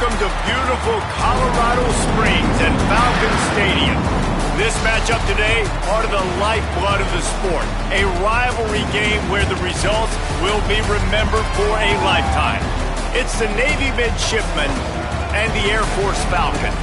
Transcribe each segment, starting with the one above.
welcome to beautiful Colorado Springs and Falcon Stadium. This matchup today, part of the lifeblood of the sport. A rivalry game where the results will be remembered for a lifetime. It's the Navy Midshipmen and the Air Force Falcons.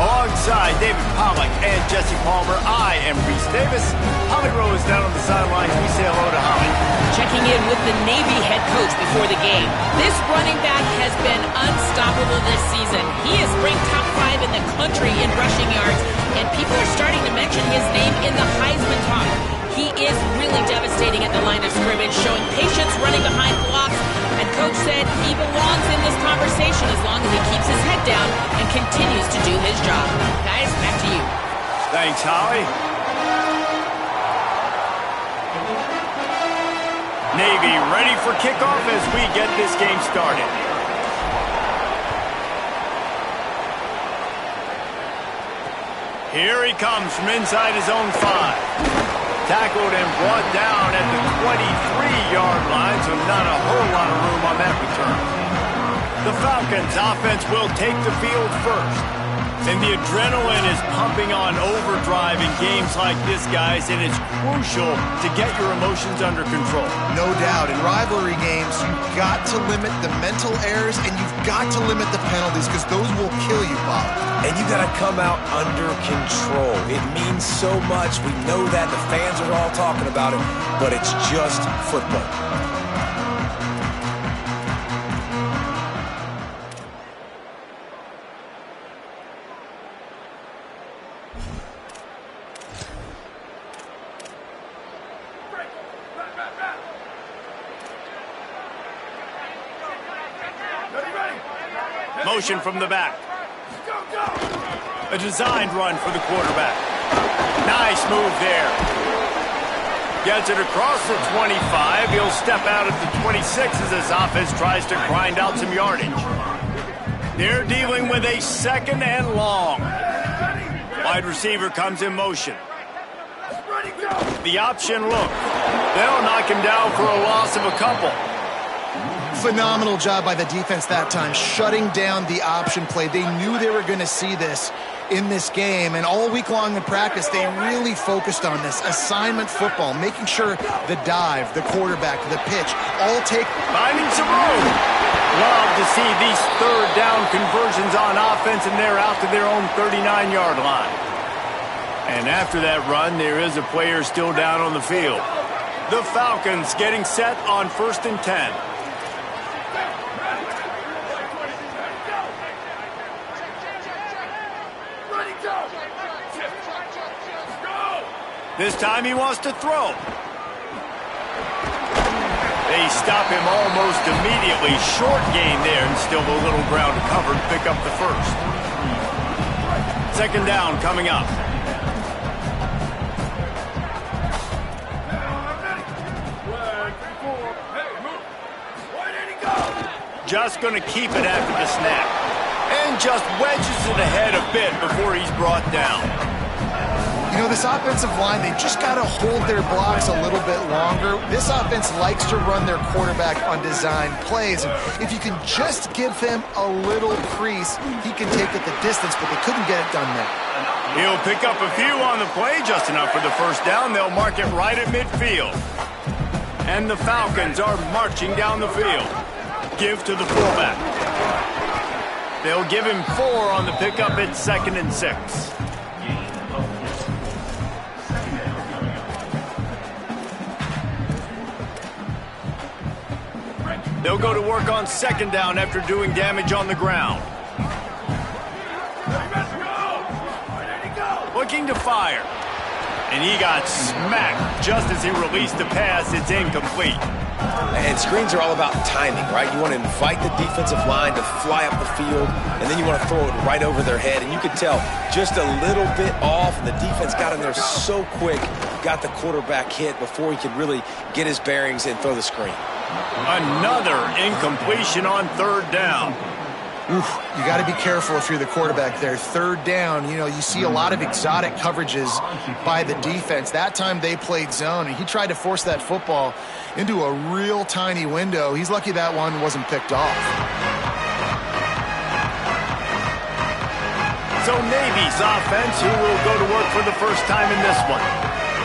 Alongside David Pollack and Jesse Palmer, I am Reese Davis. Holly Rowe is down on the sideline. We say hello to Holly. Checking in with the Navy head coach before the game. This running back has been unstoppable this season. He is ranked top 5 in the country in rushing yards, and people are starting to mention his name in the Heisman talk. He is really devastating at the line of scrimmage, showing patience running behind blocks, and Coach said he belongs in this conversation as long as he keeps his head down and continues to do his job. Guys, back to you. Thanks, Holly. Navy ready for kickoff as we get this game started. Here he comes from inside his own 5. Tackled and brought down at the 23-yard line, so not a whole lot of room on that return. The Falcons' offense will take the field first. And the adrenaline is pumping on overdrive in games like this, guys, and it's crucial to get your emotions under control. No doubt. In rivalry games, you've got to limit the mental errors and you've got to limit the penalties because those will kill you, Bob. And you got to come out under control. It means so much. We know that. The fans are all talking about it, but it's just football. Motion from the back. A designed run for the quarterback. Nice move there. Gets it across the 25. He'll step out at the 26 as his offense tries to grind out some yardage. They're dealing with a 2nd and long. Wide receiver comes in motion. The option look. They'll knock him down for a loss of a couple. Phenomenal job by the defense that time, shutting down the option play. They knew they were going to see this in this game, and all week long in practice, they really focused on this. Assignment football, making sure the dive, the quarterback, the pitch, all take... Finding some room. Love to see these 3rd down conversions on offense, and they're out to their own 39-yard line. And after that run, there is a player still down on the field. The Falcons getting set on 1st and 10. This time he wants to throw. They stop him almost immediately. Short gain there and still a little ground covered. Pick up the 1st. 2nd down coming up. Just going to keep it after the snap. And just wedges it ahead a bit before he's brought down. You know, this offensive line, they just got to hold their blocks a little bit longer. This offense likes to run their quarterback on design plays. And if you can just give him a little crease, he can take it the distance, but they couldn't get it done there. He'll pick up a few on the play, just enough for the 1st down. They'll mark it right at midfield. And the Falcons are marching down the field. Give to the fullback. They'll give him 4 on the pickup at 2nd and 6. They'll go to work on 2nd down after doing damage on the ground. Looking to fire. And he got smacked just as he released the pass. It's incomplete. And screens are all about timing, right? You want to invite the defensive line to fly up the field, and then you want to throw it right over their head. And you could tell just a little bit off, and the defense got in there so quick, got the quarterback hit before he could really get his bearings and throw the screen. Another incompletion on 3rd down. Oof, you got to be careful if you're the quarterback there. 3rd down, you know, you see a lot of exotic coverages by the defense. That time they played zone, and he tried to force that football into a real tiny window. He's lucky that one wasn't picked off. So Navy's offense, who will go to work for the first time in this one.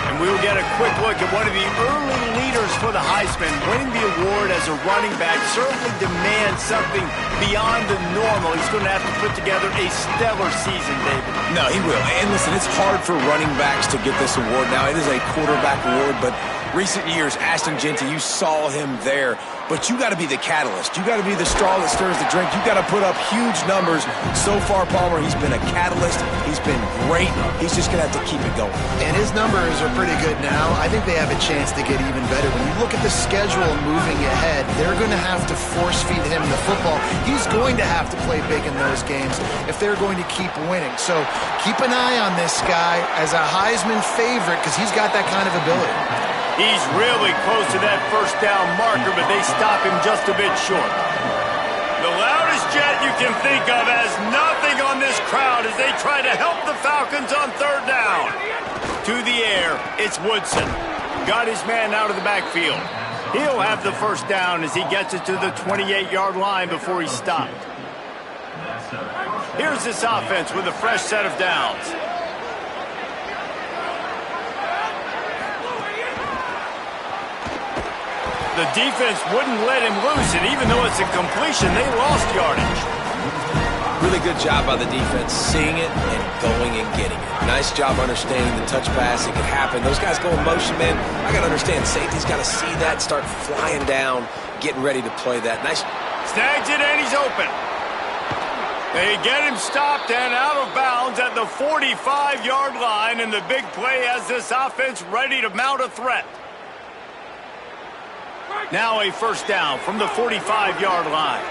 And we'll get a quick look at one of the early leaders for the Heisman. Winning the award as a running back certainly demands something beyond the normal. He's going to have to put together a stellar season, David. No, he will. And listen, it's hard for running backs to get this award. Now, it is a quarterback award, but recent years, Ashton Jeanty, you saw him there. But you got to be the catalyst. You got to be the straw that stirs the drink. You got to put up huge numbers. So far, Palmer, he's been a catalyst. He's been great. He's just going to have to keep it going. And his numbers are pretty good now. I think they have a chance to get even better. When you look at the schedule moving ahead, they're going to have to force-feed him the football. He's going to have to play big in those games if they're going to keep winning. So keep an eye on this guy as a Heisman favorite because he's got that kind of ability. He's really close to that first down marker, but they stop him just a bit short. The loudest jet you can think of has nothing on this crowd as they try to help the Falcons on third down. To the air, it's Woodson. Got his man out of the backfield. He'll have the first down as he gets it to the 28-yard line before he's stopped. Here's this offense with a fresh set of downs. The defense wouldn't let him loose, and even though it's a completion, they lost yardage. Really good job by the defense, seeing it and going and getting it. Nice job understanding the touch pass. It could happen. Those guys go in motion, man. I got to understand, safety's got to see that, start flying down, getting ready to play that. Nice. Snags it, and he's open. They get him stopped and out of bounds at the 45-yard line, and the big play has this offense ready to mount a threat. Now a first down from the 45-yard line.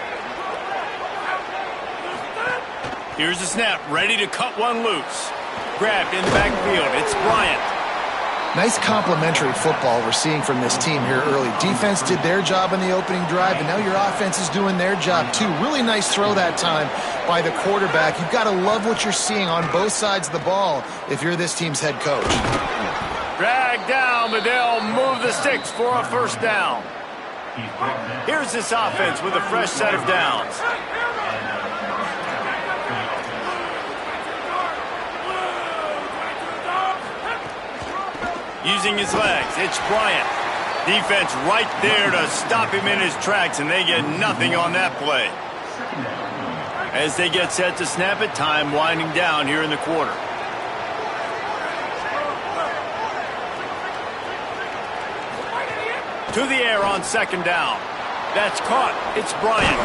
Here's the snap, ready to cut one loose. Grabbed in the backfield, it's Bryant. Nice complementary football we're seeing from this team here early. Defense did their job in the opening drive, and now your offense is doing their job too. Really nice throw that time by the quarterback. You've got to love what you're seeing on both sides of the ball if you're this team's head coach. Dragged down, but they'll move the sticks for a first down. Here's this offense with a fresh set of downs. Using his legs, it's Bryant. Defense right there to stop him in his tracks, and they get nothing on that play. As they get set to snap it, time winding down here in the quarter. To the air on second down. That's caught. It's Bryant.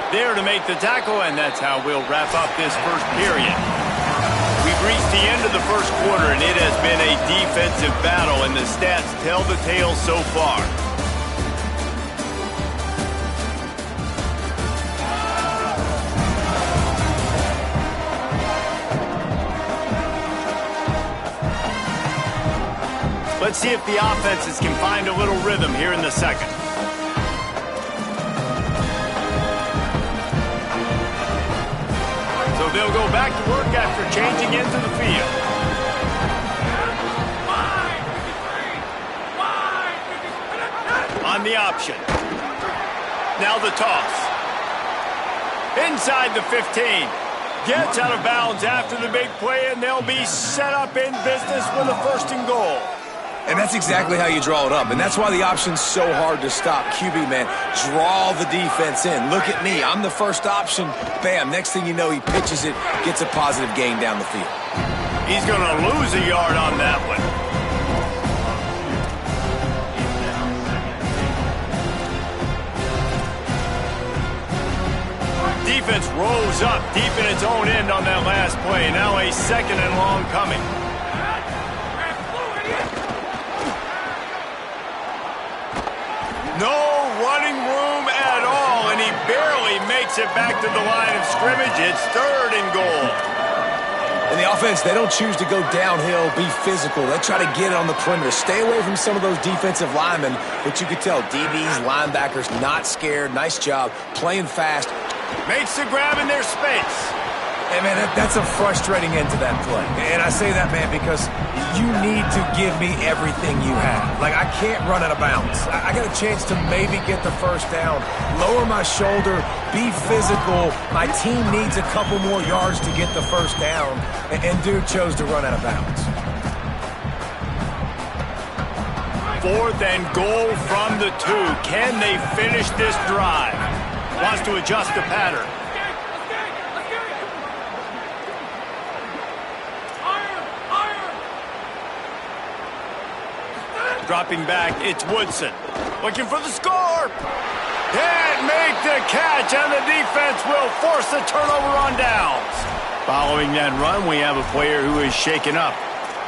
There to make the tackle, and that's how we'll wrap up this first period. We've reached the end of the first quarter, and it has been a defensive battle, and the stats tell the tale so far. Let's see if the offenses can find a little rhythm here in the second. So they'll go back to work after changing into the field. On the option. Now the toss. Inside the 15. Gets out of bounds after the big play, and they'll be set up in business with a first and goal. And that's exactly how you draw it up. And that's why the option's so hard to stop. QB, man, draw the defense in. Look at me. I'm the first option. Bam. Next thing you know, he pitches it, gets a positive gain down the field. He's going to lose a yard on that one. Defense rose up deep in its own end on that last play. Now a second and long coming. No running room at all, and he barely makes it back to the line of scrimmage. It's third and goal. And the offense, they don't choose to go downhill, be physical. They try to get it on the perimeter. Stay away from some of those defensive linemen, but you could tell DBs, linebackers, not scared. Nice job, playing fast. Makes the grab in their space. Hey, man, that's a frustrating end to that play. And I say that, man, because you need to give me everything you have. Like, I can't run out of bounds. I got a chance to maybe get the first down, lower my shoulder, be physical. My team needs a couple more yards to get the first down, and dude chose to run out of bounds. 4th and goal from the 2. Can they finish this drive? Wants to adjust the pattern. Dropping back, it's Woodson. Looking for the score. Can't make the catch, and the defense will force the turnover on downs. Following that run, we have a player who is shaken up.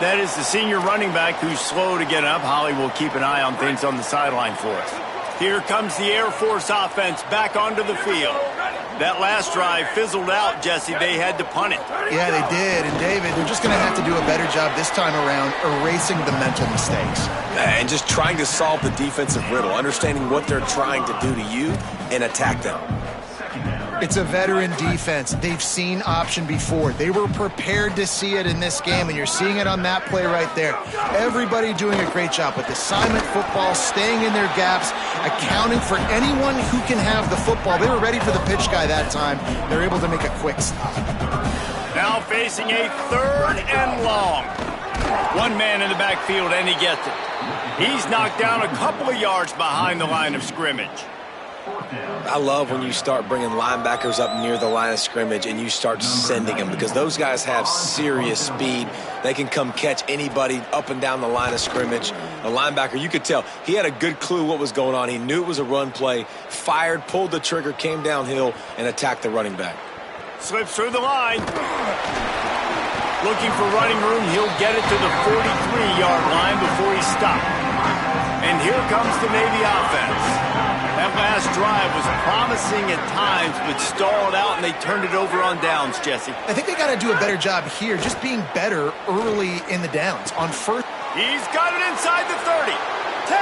That is the senior running back who's slow to get up. Holly will keep an eye on things on the sideline for us. Here comes the Air Force offense back onto the field. That last drive fizzled out, Jesse. They had to punt it. Yeah, they did. And, David, they're just going to have to do a better job this time around erasing the mental mistakes. And just trying to solve the defensive riddle, understanding what they're trying to do to you and attack them. It's a veteran defense. They've seen option before. They were prepared to see it in this game, and you're seeing it on that play right there. Everybody doing a great job with assignment football, staying in their gaps, accounting for anyone who can have the football. They were ready for the pitch guy that time. They're able to make a quick stop. Now facing a 3rd and long. One man in the backfield, and he gets it. He's knocked down a couple of yards behind the line of scrimmage. I love when you start bringing linebackers up near the line of scrimmage and you start sending them, because those guys have serious speed. They can come catch anybody up and down the line of scrimmage. The linebacker, you could tell, he had a good clue what was going on. He knew it was a run play, fired, pulled the trigger, came downhill, and attacked the running back. Slips through the line. Looking for running room. He'll get it to the 43-yard line before he stopped. And here comes the Navy offense. That last drive was promising at times, but stalled out, and they turned it over on downs, Jesse. I think they got to do a better job here, just being better early in the downs. On first, he's got it inside the 30. 10.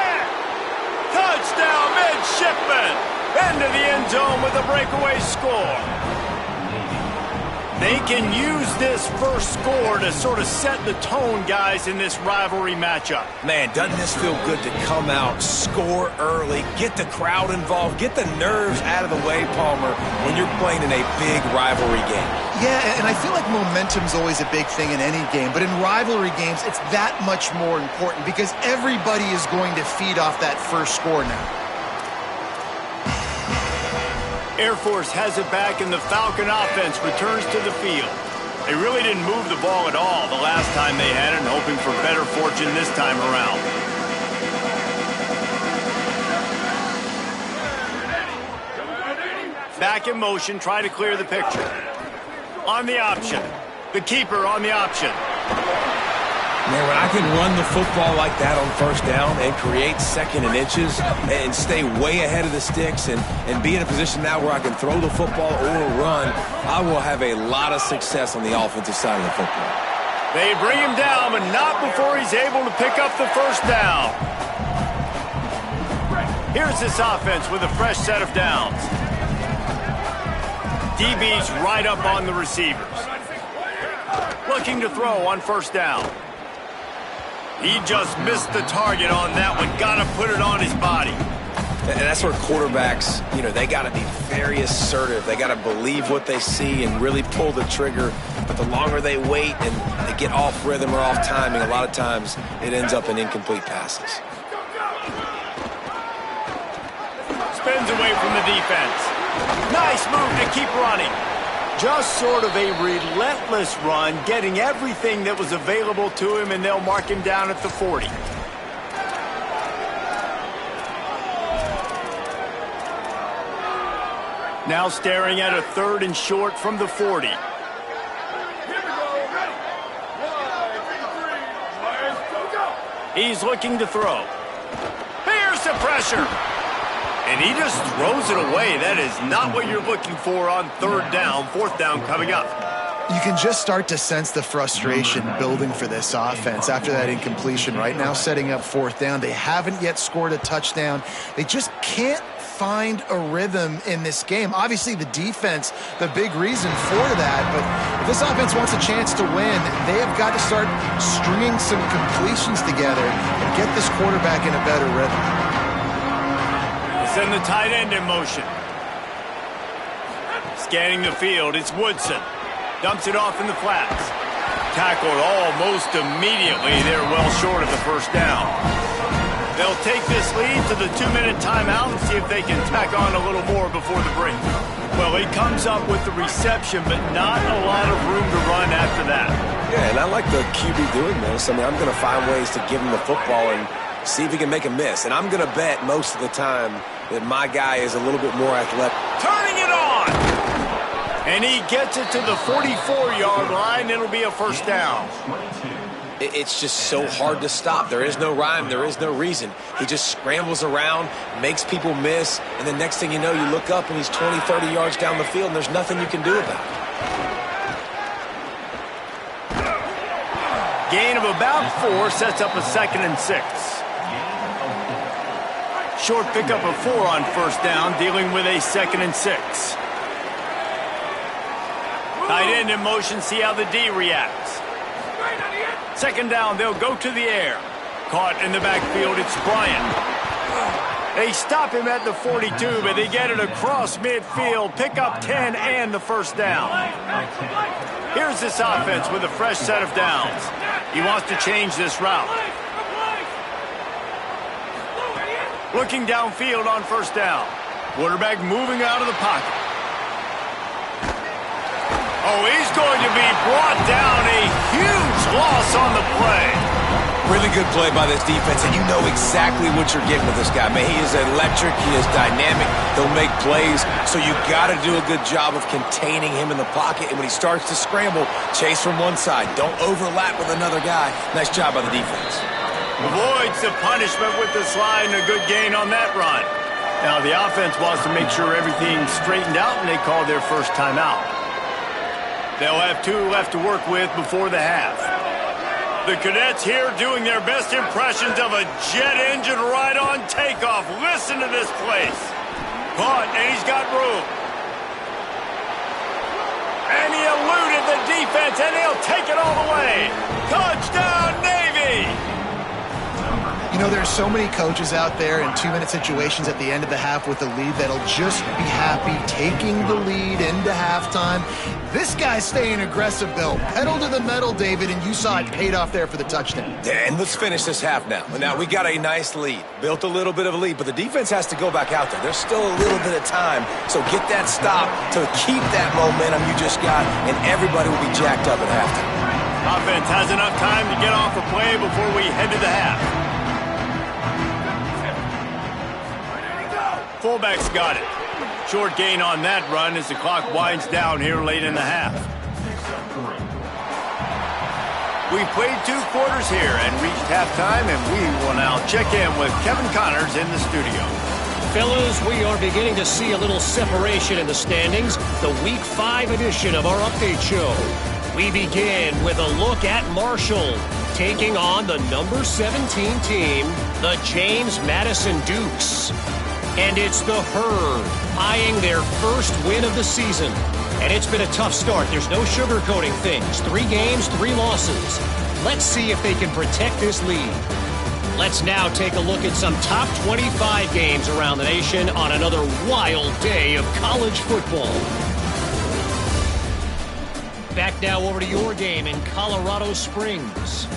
Touchdown, midshipman. Into the end zone with a breakaway score. They can use this first score to sort of set the tone, guys, in this rivalry matchup. Man, doesn't this feel good to come out, score early, get the crowd involved, get the nerves out of the way, Palmer, when you're playing in a big rivalry game? Yeah, and I feel like momentum's always a big thing in any game, but in rivalry games, it's that much more important because everybody is going to feed off that first score now. Air Force has it back, and the Falcon offense returns to the field. They really didn't move the ball at all the last time they had it, and hoping for better fortune this time around. Back in motion, try to clear the picture. On the option. The keeper on the option. Man, when I can run the football like that on first down and create 2nd and inches and stay way ahead of the sticks and be in a position now where I can throw the football or run, I will have a lot of success on the offensive side of the football. They bring him down, but not before he's able to pick up the first down. Here's this offense with a fresh set of downs. DB's right up on the receivers. Looking to throw on first down. He just missed the target on that one. Got to put it on his body. And that's where quarterbacks, they got to be very assertive. They got to believe what they see and really pull the trigger. But the longer they wait and they get off rhythm or off timing, a lot of times it ends up in incomplete passes. Spins away from the defense. Nice move to keep running. Just sort of a relentless run, getting everything that was available to him, and they'll mark him down at the 40. Now staring at a 3rd and short from the 40. He's looking to throw. Here's the pressure. And he just throws it away. That is not what you're looking for on 3rd down. 4th down coming up. You can just start to sense the frustration building for this offense after that incompletion. Right now setting up 4th down. They haven't yet scored a touchdown. They just can't find a rhythm in this game. Obviously, the defense, the big reason for that. But if this offense wants a chance to win, they have got to start stringing some completions together and get this quarterback in a better rhythm. Send the tight end in motion. Scanning the field, it's Woodson. Dumps it off in the flats. Tackled almost immediately. They're well short of the first down. They'll take this lead to the 2-minute timeout and see if they can tack on a little more before the break. Well, he comes up with the reception, but not a lot of room to run after that. Yeah, and I like the QB doing this. I mean, I'm going to find ways to give him the football and see if he can make a miss. And I'm going to bet most of the time that my guy is a little bit more athletic. Turning it on! And he gets it to the 44-yard line. It'll be a first down. It's just so hard to stop. There is no rhyme. There is no reason. He just scrambles around, makes people miss, and the next thing you know, you look up and he's 20, 30 yards down the field, and there's nothing you can do about it. Gain of about 4 sets up a 2nd and 6. Short pickup of 4 on first down, dealing with a 2nd and 6. Tight end in motion, see how the D reacts. 2nd down, they'll go to the air. Caught in the backfield, it's Bryant. They stop him at the 42, but they get it across midfield. Pick up 10 and the first down. Here's this offense with a fresh set of downs. He wants to change this route. Looking downfield on first down. Quarterback moving out of the pocket. Oh, he's going to be brought down. A huge loss on the play. Really good play by this defense, and you know exactly what you're getting with this guy. Man, he is electric. He is dynamic. He'll make plays, so you got to do a good job of containing him in the pocket. And when he starts to scramble, chase from one side. Don't overlap with another guy. Nice job by the defense. Avoids the punishment with the slide and a good gain on that run. Now the offense wants to make sure everything's straightened out, and they call their first timeout. They'll have 2 left to work with before the half. The Cadets here doing their best impressions of a jet engine right on takeoff. Listen to this place. Caught, and he's got room. And he eluded the defense, and he'll take it all the way. Touchdown, Navy! You know, there's so many coaches out there in 2-minute situations at the end of the half with the lead that'll just be happy taking the lead into halftime. This guy's staying aggressive, though. Pedal to the metal, David, and you saw it paid off there for the touchdown. And let's finish this half now. Now, we got a nice lead. Built a little bit of a lead, but the defense has to go back out there. There's still a little bit of time, so get that stop to keep that momentum you just got, and everybody will be jacked up at halftime. Offense has enough time to get off a play before we head to the half. Fullback's got it. Short gain on that run as the clock winds down here late in the half. We've played 2 quarters here and reached halftime, and we will now check in with Kevin Connors in the studio. Fellas, we are beginning to see a little separation in the standings. The Week 5 edition of our update show. We begin with a look at Marshall, taking on the number 17 team, the James Madison Dukes. And it's the Herd eyeing their first win of the season. And it's been a tough start. There's no sugarcoating things. 3 games, 3 losses. Let's see if they can protect this lead. Let's now take a look at some top 25 games around the nation on another wild day of college football. Back now over to your game in Colorado Springs.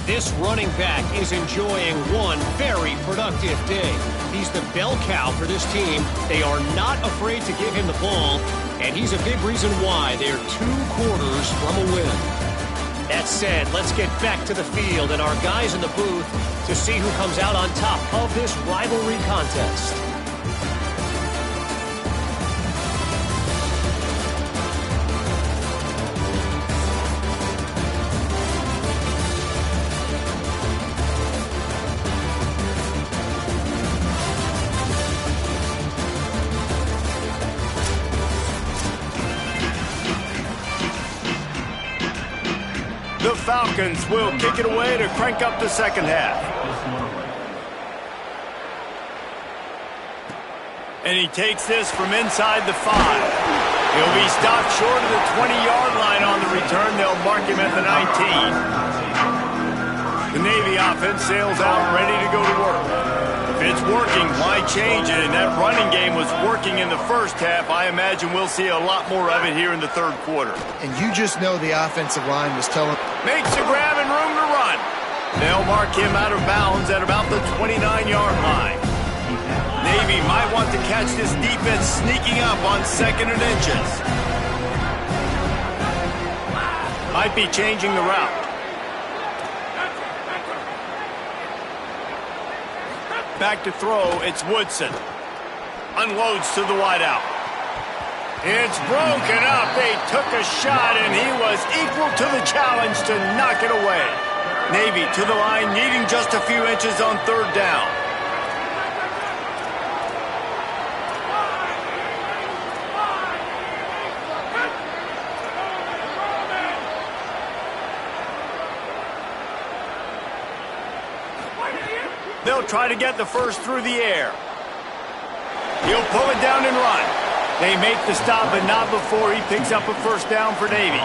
This running back is enjoying one very productive day. He's the bell cow for this team. They are not afraid to give him the ball, and he's a big reason why they're 2 quarters from a win. That said, let's get back to the field and our guys in the booth to see who comes out on top of this rivalry contest. The Falcons will kick it away to crank up the second half. And he takes this from inside the 5. He'll be stopped short of the 20-yard line on the return. They'll mark him at the 19. The Navy offense sails out ready to go to work. If it's working, why change it? And that running game was working in the first half. I imagine we'll see a lot more of it here in the third quarter. And you just know the offensive line was telling... Makes a grab and room to run. They'll mark him out of bounds at about the 29-yard line. Navy might want to catch this defense sneaking up on 2nd and inches. Might be changing the route. Back to throw, it's Woodson. Unloads to the wideout. It's broken up. They took a shot, and he was equal to the challenge to knock it away. Navy to the line, needing just a few inches on 3rd down. They'll try to get the first through the air. He'll pull it down and run. They make the stop, but not before he picks up a first down for Navy.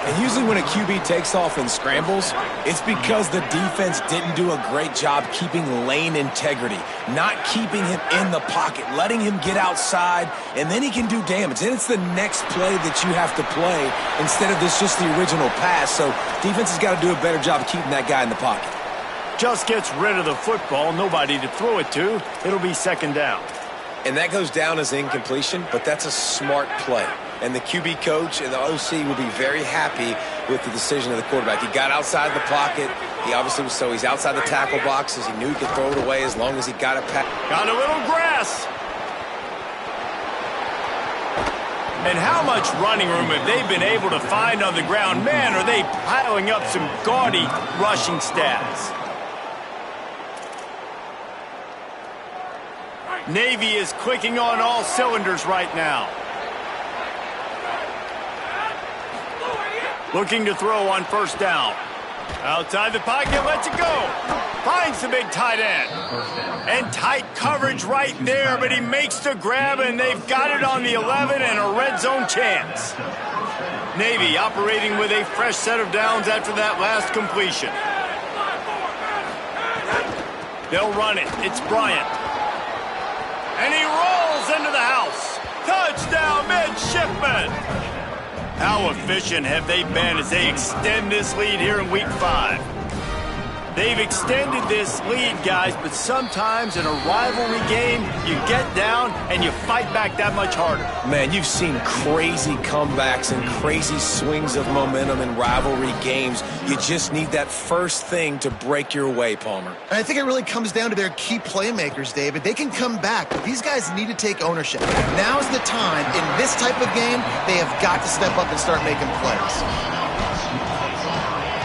And usually when a QB takes off and scrambles, it's because the defense didn't do a great job keeping lane integrity, not keeping him in the pocket, letting him get outside, and then he can do damage. Then it's the next play that you have to play instead of this just the original pass. So defense has got to do a better job of keeping that guy in the pocket. Just gets rid of the football, nobody to throw it to. It'll be 2nd down. And that goes down as incompletion, but that's a smart play. And the QB coach and the OC will be very happy with the decision of the quarterback. He got outside the pocket. He obviously was he's outside the tackle boxes. He knew he could throw it away as long as he got it past. Got a little grass. And how much running room have they been able to find on the ground? Man, are they piling up some gaudy rushing stats. Navy is clicking on all cylinders right now. Looking to throw on 1st down. Outside the pocket, lets it go. Finds the big tight end. And tight coverage right there, but he makes the grab, and they've got it on the 11 and a red zone chance. Navy operating with a fresh set of downs after that last completion. They'll run it. It's Bryant. And he rolls into the house. Touchdown, midshipman. How efficient have they been as they extend this lead here in Week 5? They've extended this lead, guys, but sometimes in a rivalry game, you get down and you fight back that much harder. Man, you've seen crazy comebacks and crazy swings of momentum in rivalry games. You just need that first thing to break your way, Palmer. And I think it really comes down to their key playmakers, David. They can come back, but these guys need to take ownership. Now's the time. In this type of game, they have got to step up and start making plays.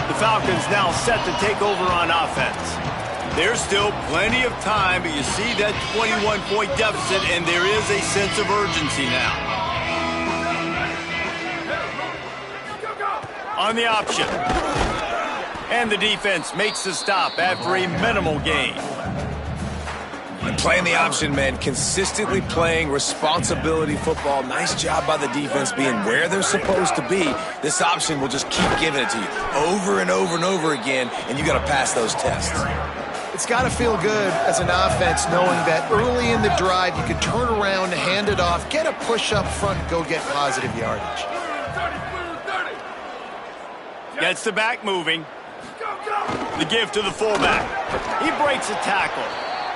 The Falcons now set to take over on offense. There's still plenty of time, but you see that 21-point deficit, and there is a sense of urgency now. On the option. And the defense makes the stop after a minimal gain. And playing the option, man, consistently playing responsibility football. Nice job by the defense being where they're supposed to be. This option will just keep giving it to you over and over and over again, and you got to pass those tests. It's got to feel good as an offense knowing that early in the drive you can turn around, hand it off, get a push up front, and go get positive yardage. Gets the back moving. The give to the fullback. He breaks a tackle.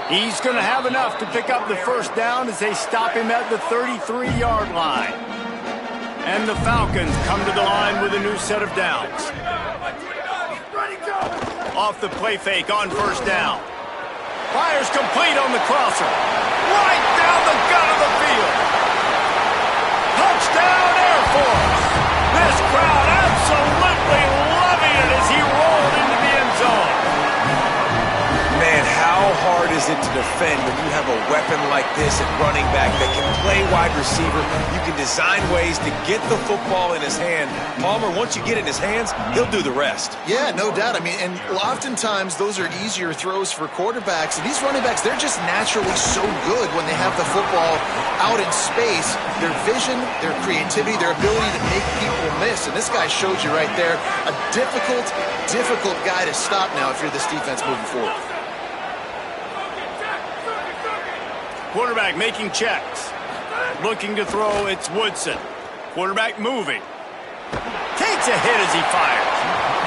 He's going to have enough to pick up the first down as they stop him at the 33-yard line. And the Falcons come to the line with a new set of downs. Off the play fake on 1st down. Fires complete on the crosser. Right down the gut of the field. Touchdown, Air Force. This crowd absolutely loving it as he rolled into the end zone. Man, how hard is it to defend when you have a weapon like this at running back that can play wide receiver. You can design ways to get the football in his hand. Palmer, once you get it in his hands, he'll do the rest. Yeah, no doubt. I mean, and oftentimes those are easier throws for quarterbacks. And these running backs, they're just naturally so good when they have the football out in space. Their vision, their creativity, their ability to make people miss. And this guy showed you right there a difficult guy to stop now if you're this defense moving forward. Quarterback making checks. Looking to throw, it's Woodson. Quarterback moving. Takes a hit as he fires.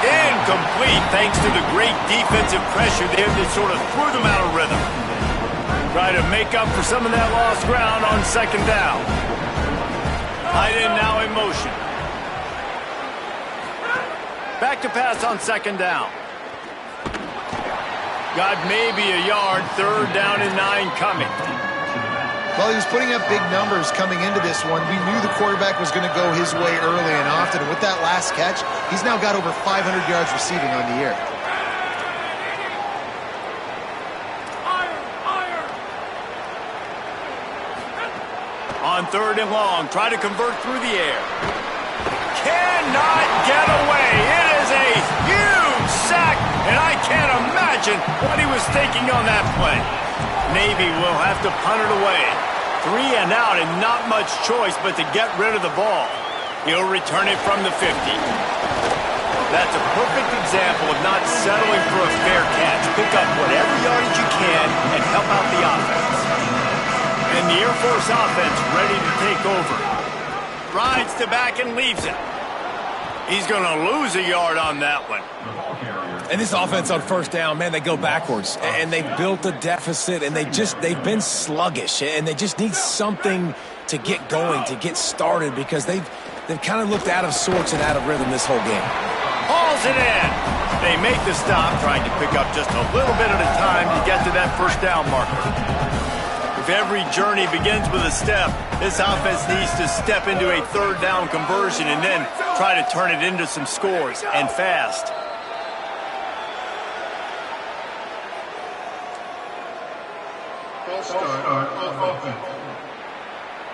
Incomplete thanks to the great defensive pressure there that sort of threw them out of rhythm. Try to make up for some of that lost ground on second down. Tight end now in motion. Back to pass on second down. Got maybe a yard, third down and 9 coming. Well, he was putting up big numbers coming into this one. We knew the quarterback was going to go his way early and often. And with that last catch, he's now got over 500 yards receiving on the year. On third and long, try to convert through the air. Cannot get away. It is a huge sack, and I can't imagine what he was thinking on that play. Navy will have to punt it away. 3 and out and not much choice but to get rid of the ball. He'll return it from the 50. That's a perfect example of not settling for a fair catch. Pick up whatever yardage you can and help out the offense. And the Air Force offense ready to take over. Rides to back and leaves it. He's going to lose a yard on that one. And this offense on first down, man, they go backwards. And they built a deficit, and they've been sluggish. And they just need something to get going, to get started, because they've kind of looked out of sorts and out of rhythm this whole game. Hauls it in. They make the stop, trying to pick up just a little bit at a time to get to that first down marker. If every journey begins with a step, this offense needs to step into a third down conversion and then try to turn it into some scores, and fast.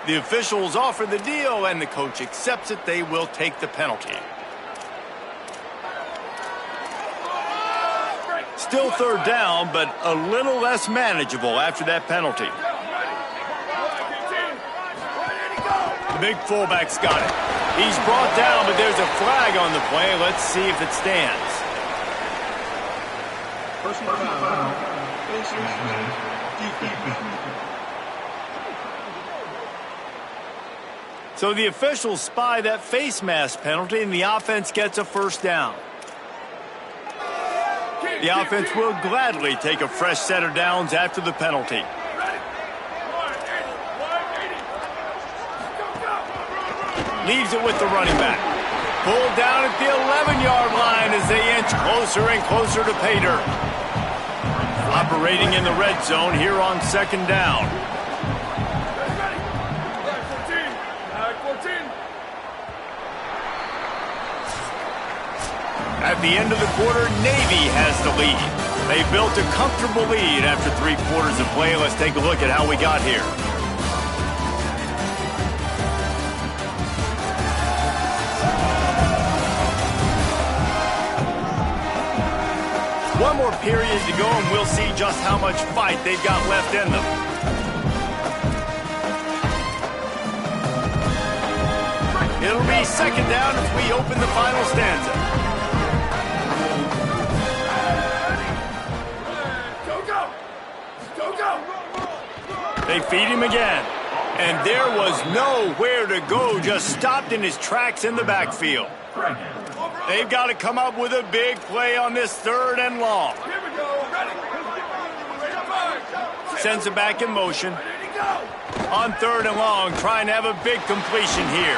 The officials offer the deal, and the coach accepts it. They will take the penalty. Still third down, but a little less manageable after that penalty. The big fullback's got it. He's brought down, but there's a flag on the play. Let's see if it stands. Personal foul. So the officials spy that face mask penalty, and the offense gets a first down. The offense will gladly take a fresh set of downs after the penalty. Leaves it with the running back. Pulled down at the 11-yard line as they inch closer and closer to pay dirt. Operating in the red zone here on second down. At the end of the quarter, Navy has the lead. They built a comfortable lead after 3 quarters of play. Let's take a look at how we got here. One more period to go, and we'll see just how much fight they've got left in them. It'll be second down as we open the final stanza. They feed him again. And there was nowhere to go, just stopped in his tracks in the backfield. They've got to come up with a big play on this third and long. Sends it back in motion. On third and long, trying to have a big completion here.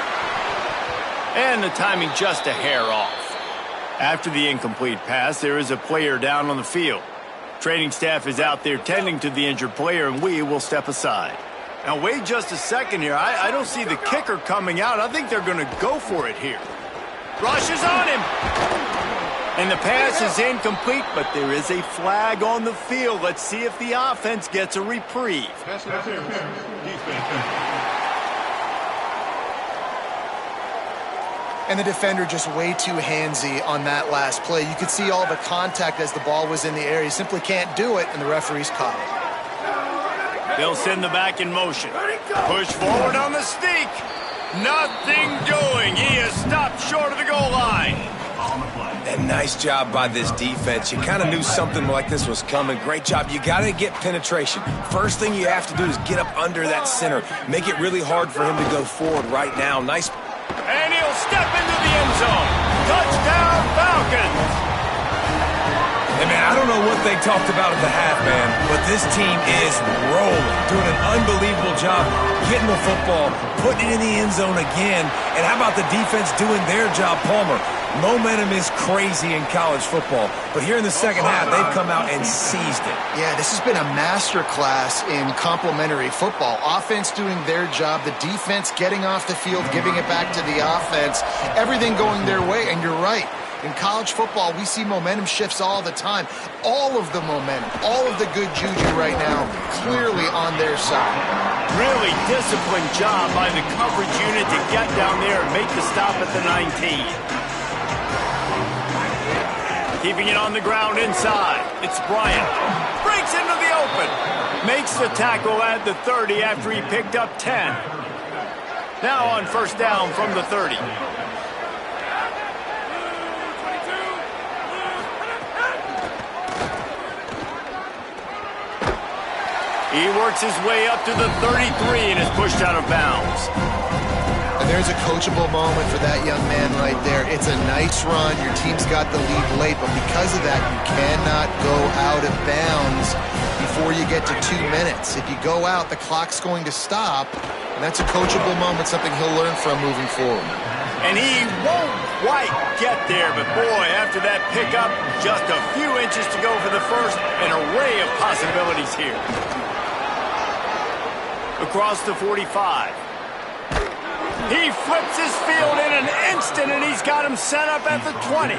And the timing just a hair off. After the incomplete pass, there is a player down on the field. Training staff is out there tending to the injured player, and we will step aside. Now, wait just a second here. I don't see the kicker coming out. I think they're going to go for it here. Rushes on him. And the pass is incomplete, but there is a flag on the field. Let's see if the offense gets a reprieve. And the defender just way too handsy on that last play. You could see all the contact as the ball was in the air. He simply can't do it, and the referee's caught it. They'll send the back in motion. Push forward on the sneak. Nothing doing. He is stopped short of the goal line. And nice job by this defense. You kind of knew something like this was coming. Great job. You got to get penetration. First thing you have to do is get up under that center. Make it really hard for him to go forward right now. Nice. And he'll step into the end zone. Touchdown, Falcons. Hey, man, I don't know what they talked about at the half, man, but this team is rolling, doing an unbelievable job getting the football, putting it in the end zone again. And how about the defense doing their job, Palmer? Momentum is crazy in college football, but here in the second half, they've come out and seized it. Yeah, this has been a masterclass in complementary football. Offense doing their job, the defense getting off the field, giving it back to the offense, everything going their way, and you're right. In college football, we see momentum shifts all the time. All of the momentum, all of the good juju right now, clearly on their side. Really disciplined job by the coverage unit to get down there and make the stop at the 19. Keeping it on the ground inside. It's Bryant. Breaks into the open. Makes the tackle at the 30 after he picked up 10. Now on first down from the 30. He works his way up to the 33 and is pushed out of bounds. And there's a coachable moment for that young man right there. It's a nice run. Your team's got the lead late, but because of that, you cannot go out of bounds before you get to 2 minutes. If you go out, the clock's going to stop, and that's a coachable moment, something he'll learn from moving forward. And he won't quite get there, but boy, after that pickup, just a few inches to go for the first, an array of possibilities here. Across the 45. He flips his field in an instant, and he's got him set up at the 20.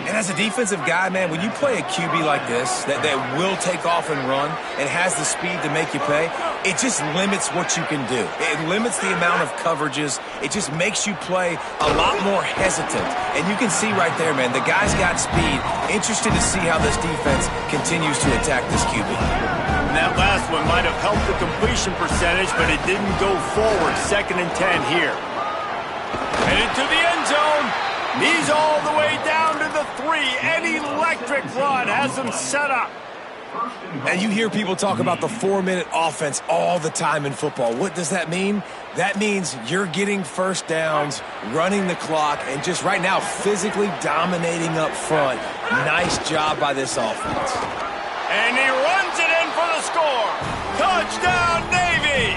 And as a defensive guy, man, when you play a QB like this that will take off and run and has the speed to make you pay, it just limits what you can do. It limits the amount of coverages. It just makes you play a lot more hesitant. And you can see right there, man, the guy's got speed. Interested to see how this defense continues to attack this QB. And that last one might have helped the completion percentage, but it didn't go forward. 2nd and 10 here. And into the end zone. He's all the way down to the 3. An electric run has him set up. And you hear people talk about the 4-minute offense all the time in football. What does that mean? That means you're getting first downs, running the clock, and just right now physically dominating up front. Nice job by this offense. And he runs it in for the score. Touchdown, Navy!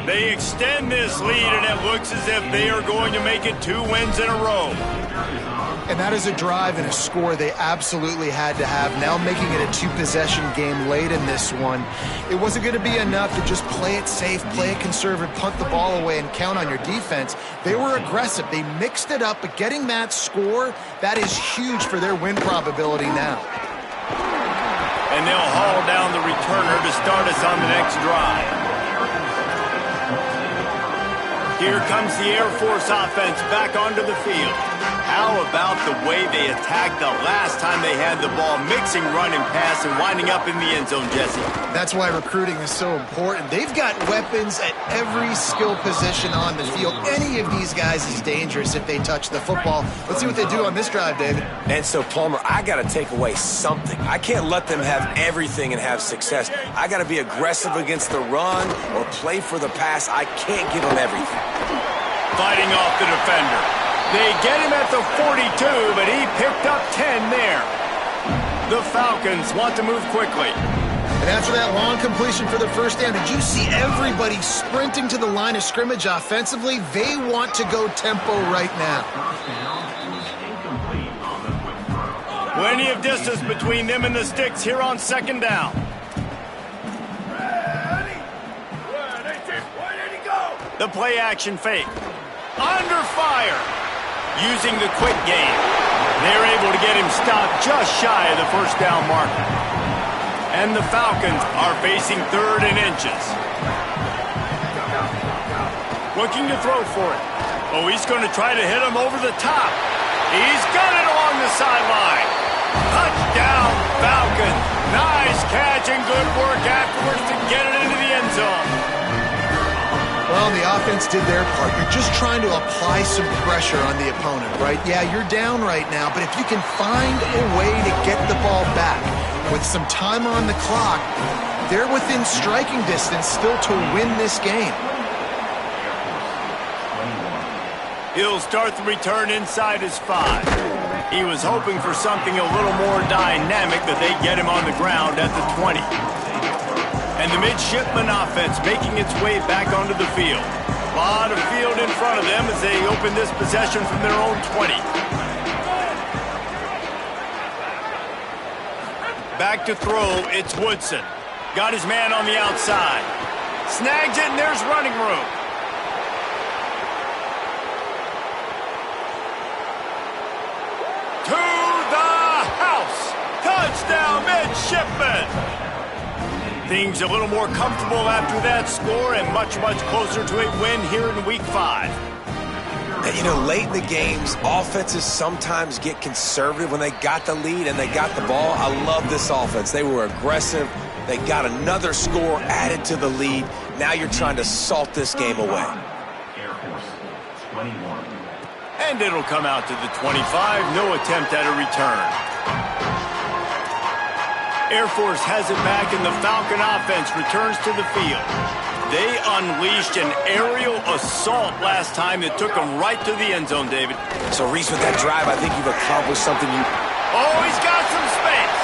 They extend this lead, and it looks as if they are going to make it 2 wins in a row. And that is a drive and a score they absolutely had to have. Now making it a 2-possession game late in this one. It wasn't going to be enough to just play it safe, play it conservative, punt the ball away, and count on your defense. They were aggressive. They mixed it up, but getting that score, that is huge for their win probability now. And they'll haul down the returner to start us on the next drive. Here comes the Air Force offense back onto the field. How about the way they attacked the last time they had the ball, mixing run and pass and winding up in the end zone, Jesse? That's why recruiting is so important. They've got weapons at every skill position on the field. Any of these guys is dangerous if they touch the football. Let's see what they do on this drive, David. And so, Palmer, I got to take away something. I can't let them have everything and have success. I got to be aggressive against the run or play for the pass. I can't give them everything. Fighting off the defender. They get him at the 42, but he picked up 10 there. The Falcons want to move quickly. And after that long completion for the first down, did you see everybody sprinting to the line of scrimmage offensively? They want to go tempo right now. Plenty of distance between them and the sticks here on 2nd down. The play action fake. Under fire. Using the quick game. They're able to get him stopped just shy of the first down marker. And the Falcons are facing 3rd and inches. Looking to throw for it. Oh, he's going to try to hit him over the top. He's got it along the sideline. Touchdown, Falcons. Nice catch and good work afterwards to get it into the end zone. Well, the offense did their part. You're just trying to apply some pressure on the opponent, right? Yeah, you're down right now, but if you can find a way to get the ball back with some time on the clock, they're within striking distance still to win this game. He'll start the return inside his 5. He was hoping for something a little more dynamic, that they get him on the ground at the 20. And the midshipman offense making its way back onto the field. A lot of field in front of them as they open this possession from their own 20. Back to throw, it's Woodson. Got his man on the outside. Snags it, and there's running room. To the house. Touchdown, midshipman. Things a little more comfortable after that score and much, much closer to a win here in Week 5. And, you know, late in the games, offenses sometimes get conservative when they got the lead and they got the ball. I love this offense. They were aggressive. They got another score added to the lead. Now you're trying to salt this game away. And it'll come out to the 25. No attempt at a return. Air Force has it back, and the Falcon offense returns to the field. They unleashed an aerial assault last time that took them right to the end zone, David. So, Reese, with that drive, I think you've accomplished something you... Oh, he's got some space.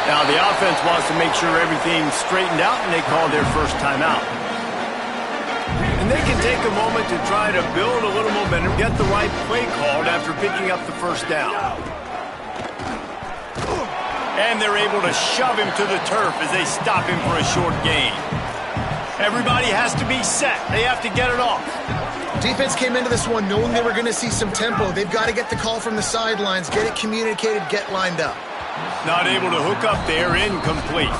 Now, the offense wants to make sure everything's straightened out, and they call their first timeout. And they can take a moment to try to build a little momentum, get the right play called after picking up the first down. And they're able to shove him to the turf as they stop him for a short gain. Everybody has to be set. They have to get it off. Defense came into this one knowing they were going to see some tempo. They've got to get the call from the sidelines, get it communicated, get lined up. Not able to hook up there, incomplete.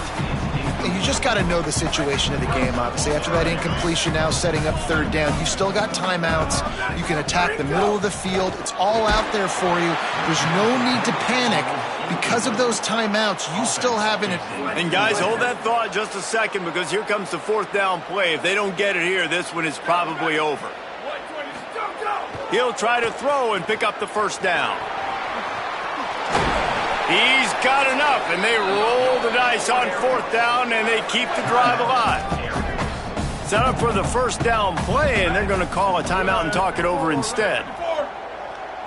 And you just got to know the situation of the game, obviously. After that incompletion, now setting up 3rd down, you still got timeouts. You can attack the middle of the field. It's all out there for you. There's no need to panic. Because of those timeouts, you still have an... And guys, hold that thought just a second, because here comes the 4th down play. If they don't get it here, this one is probably over. He'll try to throw and pick up the first down. He's got enough, and they roll the dice on 4th down, and they keep the drive alive. Set up for the first down play, and they're going to call a timeout and talk it over instead.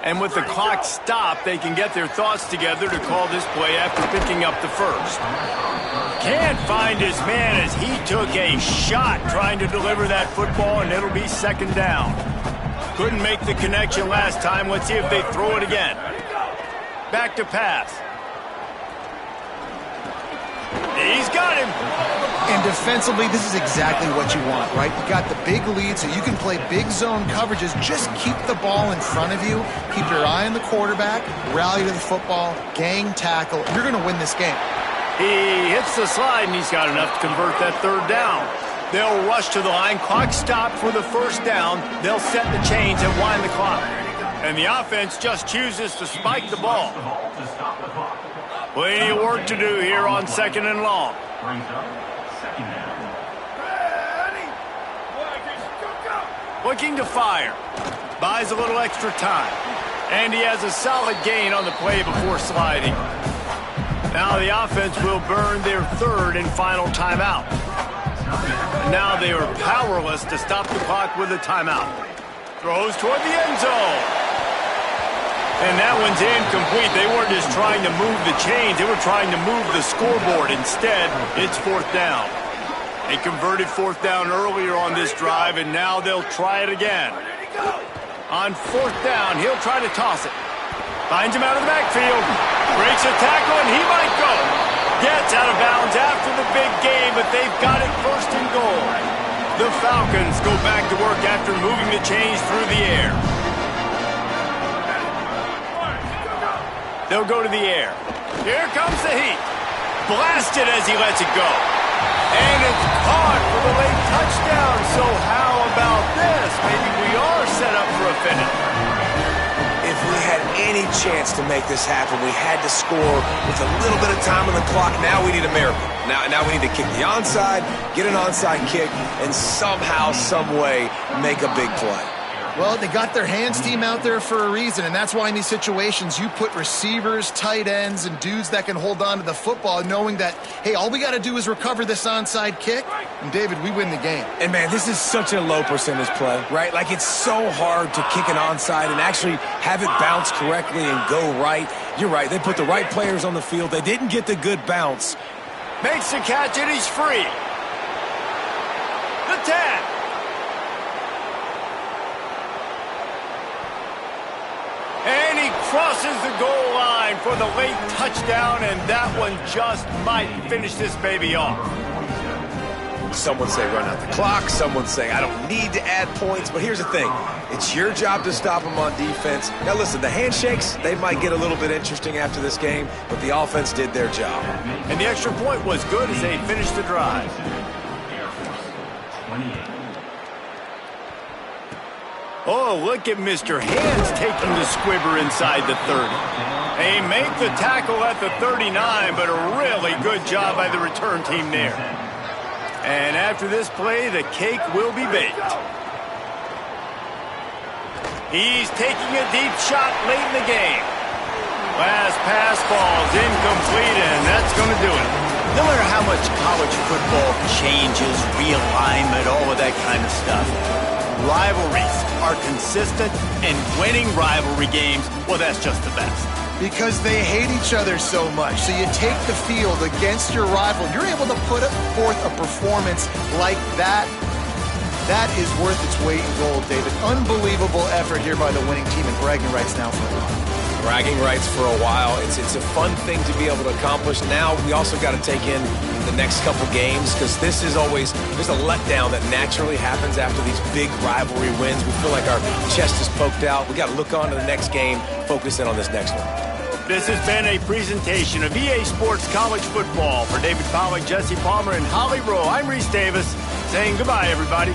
And with the clock stopped, they can get their thoughts together to call this play after picking up the first. Can't find his man as he took a shot trying to deliver that football, and it'll be 2nd down. Couldn't make the connection last time. Let's see if they throw it again. Back to pass. He's got him. And defensively, this is exactly what you want, right? You got the big lead, so you can play big zone coverages. Just keep the ball in front of you. Keep your eye on the quarterback. Rally to the football. Gang tackle. You're going to win this game. He hits the slide, and he's got enough to convert that 3rd down. They'll rush to the line. Clock stopped for the first down. They'll set the chains and wind the clock. And the offense just chooses to spike the ball. Plenty of work to do here on 2nd and long. Looking to fire. Buys a little extra time. And he has a solid gain on the play before sliding. Now the offense will burn their 3rd and final timeout. And now they are powerless to stop the clock with a timeout. Throws toward the end zone. And that one's incomplete. They weren't just trying to move the chains. They were trying to move the scoreboard. Instead, it's 4th down. They converted 4th down earlier on this drive, and now they'll try it again. On 4th down, he'll try to toss it. Finds him out of the backfield. Breaks a tackle, and he might go. Gets out of bounds after the big game, but they've got it 1st and goal. The Falcons go back to work after moving the chains through the air. They'll go to the air. Here comes the heat. Blasted as he lets it go. And it's caught for the late touchdown. So how about this? Maybe we are set up for a finish. If we had any chance to make this happen, we had to score with a little bit of time on the clock. Now we need a miracle. Now we need to kick the onside, get an onside kick, and somehow, some way, make a big play. Well, they got their hands team out there for a reason, and that's why in these situations you put receivers, tight ends, and dudes that can hold on to the football, knowing that, hey, all we got to do is recover this onside kick, and David, we win the game. And man, this is such a low percentage play, right? Like, it's so hard to kick an onside and actually have it bounce correctly and go right. You're right, they put the right players on the field. They didn't get the good bounce. Makes the catch and he's free. The tag. And he crosses the goal line for the late touchdown, and that one just might finish this baby off. Some would say run out the clock. Some would say I don't need to add points. But here's the thing. It's your job to stop them on defense. Now, listen, the handshakes, they might get a little bit interesting after this game, but the offense did their job. And the extra point was good as they finished the drive. Oh, look at Mr. Hands taking the squibber inside the 30. They make the tackle at the 39, but a really good job by the return team there. And after this play, the cake will be baked. He's taking a deep shot late in the game. Last pass falls incomplete, and that's going to do it. No matter how much college football changes, realignment, all of that kind of stuff, rivalries are consistent, and winning rivalry games, well, that's just the best. Because they hate each other so much. So you take the field against your rival. You're able to put forth a performance like that. That is worth its weight in gold, David. Unbelievable effort here by the winning team, and bragging rights now for a while. Bragging rights for a while. It's a fun thing to be able to accomplish. Now we also got to take in the next couple games, because this is always, there's a letdown that naturally happens after these big rivalry wins. We feel like our chest is poked out. We got to look on to the next game, focus in on this next one. This has been a presentation of EA Sports College Football. For David Pollack, Jesse Palmer, and Holly Rowe, I'm Reese Davis saying goodbye, everybody.